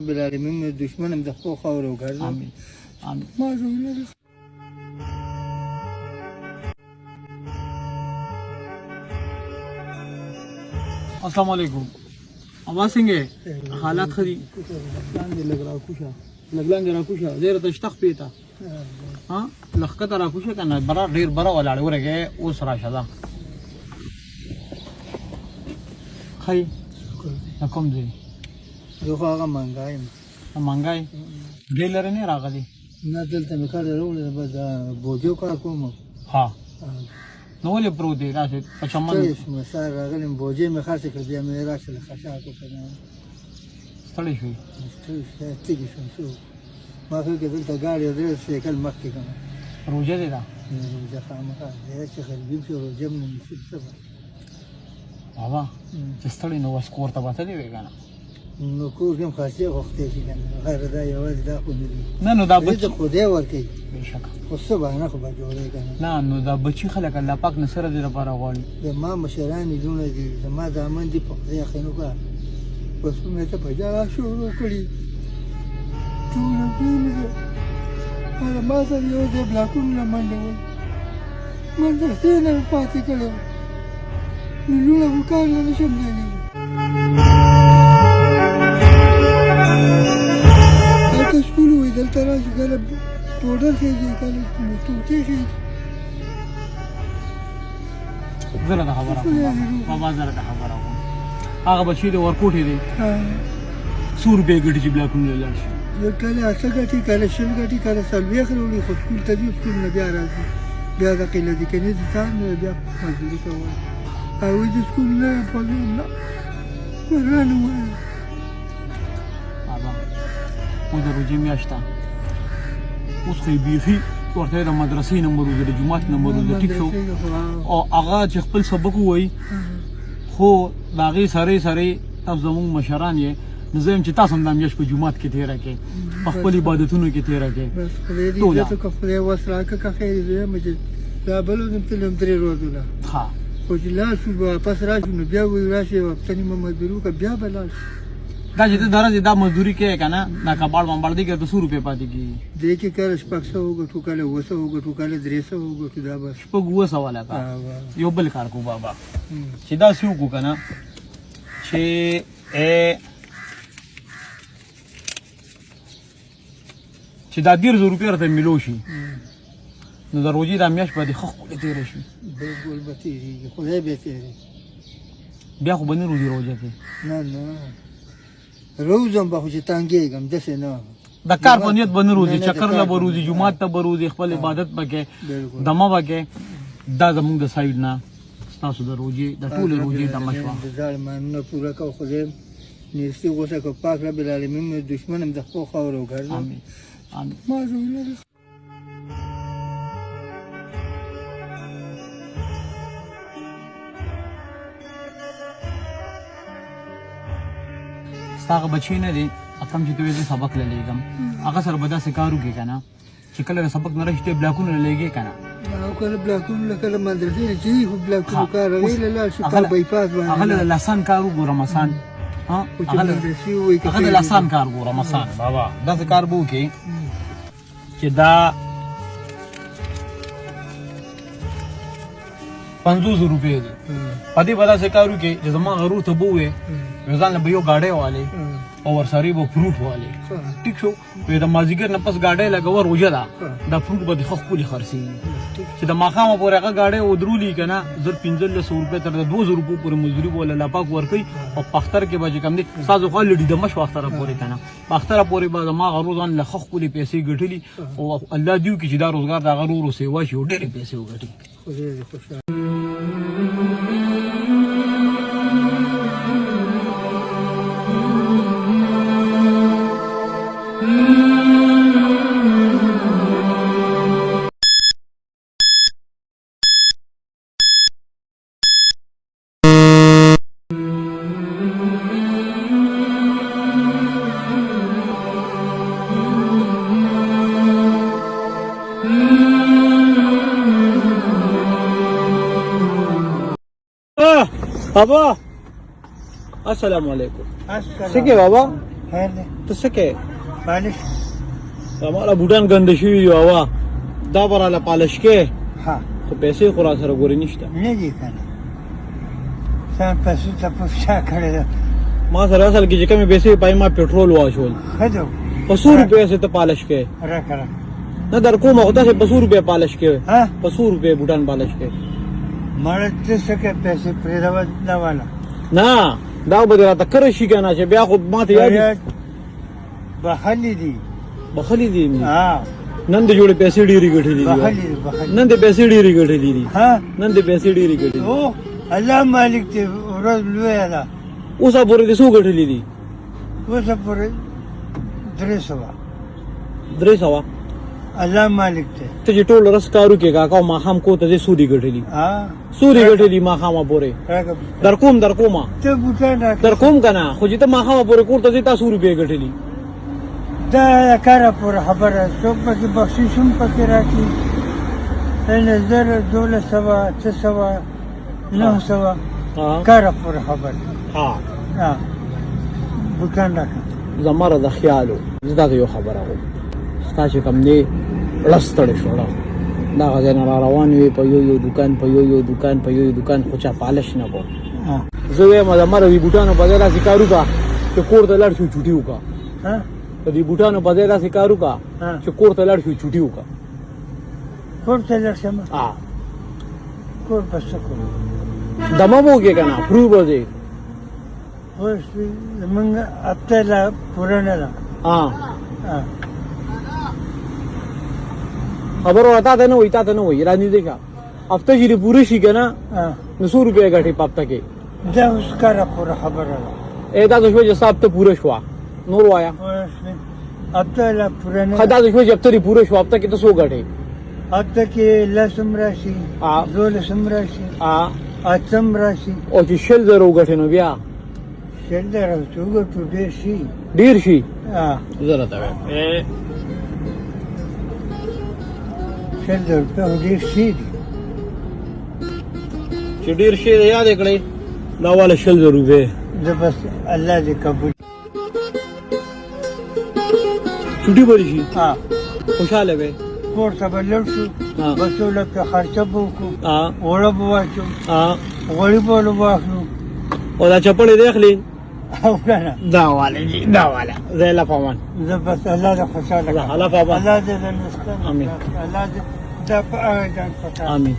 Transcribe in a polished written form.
بالعالمین مې دشمن هم د خپل خاورې وګرځوم. امين امين. ما زړونه السلام علیکم. आवाज څنګه حالات خري لاندې لګ راکوشه لګلانګ راکوشه زیره تشتخ پیتا ها لخته راکوشه کنه برا ډیر برا ولاړ ورګه اوس راشه دا خی کوم ځای زه خو هغه منګایم منګای ګیلر نه راغلی نه دلته مې کار راوړل به دا بوجو کار کوم. ها نو ولې پرو دی راشه پچمن څه سره راغلم بوجې مې خرڅ کړ بیا مې راشه خشاکو کنه ستړي شوی تیږي شم شو ما خو کې دلته ګاډي درې سیکل مخکې کوم روزه دی دا روزه خامخا چې خلبیم شو روزه مې نصیب سبا بابا چې ستړي نو وسکور ته وته دی وګانا نو کور کوم خاصه وخت یې کنه غیر دا یوازې دا خو نه دي نه نو دا بچ خدای ورکي بشک خو سبا نه خو به جوړې کنه نه نو دا بچی خلک الله پاک نصر دې لپاره غواړي د ما مشران جوړ دي زما دامن دي په خدای خینو کا پس مې ته په جلا شروع کړی ټول دې ما سره یو دې بلاکونه منډه منډه څنګه پاتې کړو نو نو وکړ نه شم دی سکول وې دلته راځي کله پوډر خېږي کله توتې خېږي زره د خبره بابا زره د خبره هغه بچی د ورکوټې دی 100 روپے ګټي چې بلاکونه لاړ شي کله اته ګټي کله شل ګټي کله سلوي خلوړي خو سکول ته دې سکول نه بیا راځي بیا د قله دي کني ځان بیا مزدوري کوي او دې سکول نه په نه ورانه وای او د روجې میاشته اوس خو بیخي ورته د مدرسې نمبر و د جومات نمبر و د ټیک شو او هغه چې خپل سبق ووایي خو د هغې سره تاسو زموږ مشران یې نو زه یم چې تاسو هم دا میاشت په جومات کې تېره کړئ په خپل عبادتونو کې تېره کړئ بس خدای دې عزت وکړه خدای وس راکړه که خیر یې زه یم چې دا بل ورځ تلم 3 ورځونه ها خو چې لاړ شو واپس راشو نو بیا راشي هفته نیمه مزدوري وکړه بیا به لاړ شو دا چې ته درځې دا مزدوري کوې که نه دا کباړ ومباړ دی که 100 روپۍ پاتې کېږي دې کې کله 600 وګټو کله 900 وګټو کله 300 وګټو دا بس 900 لکه یو بل کار کو بابا چې داسې وکړو که نه چې دا 150 روپۍ راته میلو شي نو د روژې دا میاشت به دې ښه ښکلې تېره شي بالکل به تېرېږي خدای به تېرېږي بیا خو به نه روزي روژه کې نه نه روزم به خو چې تانګېږم داسې نه د کار په نیت به نه روزي چکر له به روزي جومات ته به روزي خپل عبادت به کوې دمه به کوې دا زموږ د سایډ نه ستاسو د روژې د ټولې روژې دمه شوه د ځان مانونه پوره کړه خدای نیستي غوسه کړه پاک رب العالمین مې دشمن هم د خپل خاورې وګرځوم. امین امین. ما زړونه هغه بچی نه دی کم چې ته سبق لېږم هغه سره به داسې کار وکړې که نه چې کله د سبق نه راشي ته بلاکونه لېږې که نه او کله بلاکونه کله مدرسې نه چې خو بلاکونه کار هغې له لاړ شي په بایپاس باندې هغه له لسان کار وګورم اسان هغه د لسان کار ګورم اسان بابا داسې کار به وکړې چې دا 500 روپۍ دي په دې به داسې کار وکړې چې زما غرور ته به ووایې ځان له به یو ګاډۍ والې او ورسره به فروټ والې ټیک شو د مازدیګر نه پس ګاډۍ لګوه روژه ده دا فروټ به دې ښه ښکلي خرڅېږي چې د ماښامه پورې هغه ګاډۍ ودرولي که نه 1500 روپۍ تر 2000 روپو پورې مزدوري به له الله پاک ورکوي او په اختر کې به چې کوم دی ستاسو خوا لډي دمه شو اختره پورې که نه په اختره پورې به زما هغه ځان له ښه ښکلې پیسې ګټلي او الله دې وکړي چې دا روزګار د هغه ورو سیوا شي او ډېرې پیسې وګټي. خدای دې خوشحاله بابا السلام علیکم څنګه بابا خیر دی ته څه کې پالش مالا بوټان ګنده شوي دي هوا دا به راله پالش کې ها خو پیسې خو را سره ګورې نشته نه دي که نه ځان پیسو تپوس چا کړی ده ما سره اصل کې چې کومې پیسې پای ما پټرول واچول ښه ده په 100 روپۍ سه ته پالش کې راکړه راکړه نه در کوم خو تاسې په 100 روپۍ پالش کې ها په 100 روپۍ بوټان پالش کې مړه ته څه کوې پیسې پرېږده نه والا نه دا به دې راته کره شي که نه چې بیا خو ما ته یاد بخلي دي بخلي دي ها نن د جوړې پیسې ډېرې ګټلې دي بخلي دي بخلي نن د پیسې ډېرې ګټلې دي ها نن د پیسې ډېرې ګټلې او الله مالک دی ورځ لویه ده اوسه پورې دې څو ګټلې دي اوسه پورې 300 300 الله مالک دی ته چې ټول رس کارو کې کاکا ماښام کو ته دې سودي ګټلې ها سودي ګټلې ماښامه پورې راکړه در کومه ته بوټان راکړه در کوم که نه خو چې ته ماښامه پورې کور ته ځې تا 100 روپۍ ګټلې دا کاره پورې خبره څوک پکې بخشش هم پکې راکړي نظر 1200 300 900 کاره پورې خبره ها ها بوټان راکړه زماره د خیالو زه دا یو خبره وم ستا چې کوم دی لستړې شوړه دا غځای نه را روان وي په یو دوکان په یو دوکان خو چا پالش نه کو ها زه وایم زماره وي بوټانو په ځای داسې کار وکړه چې کور ته لاړ شو چوټي وکړه ها په دې بوټانو په ځای داسې کار وکړه چې کور ته لاړ شو چوټي وکړه کور ته لاړ شم کور په څه کوم دمه مو کې که نه پرو به ځې اوس زمونږ هفته لا پوره نه ده خبره تا ته نه وایي را نږدې که هفته چې دې پوره شي که نه نو 100 روپۍ ګټې په هفته کې دا اوس کاره پوره خبره ده دا د شوه چې ستا هفته پوره شوه نور وایه هفته لا پوره نه ښه دا د شوه چې هفته دې پوره شوه هفته کې ته څو ګټې هفته کې 10 هم راشي 12 هم راشي 8 هم راشي او چې 100,000 وګټې نو بیا 100,000 وګټو ډېر شي زه راته وایم 100,000 روپۍ ډېر شي دي چې ډېر شي دی یاد یې کړئ دا واله 100,000 روپۍ زه بس الله دې قبول چوټي به شي خوشحاله به کور ته به لاړ شو بسو لکه خرچه به وکړو اوړه به واچو غوړي به واخلو او دا چپړې دې اخلي او که نه دا واله زه الله پامان زه بس الله دې خوشحاله کړم الله پامان الله دې د نستن امين الله دې دا په هغه ځان پکار امين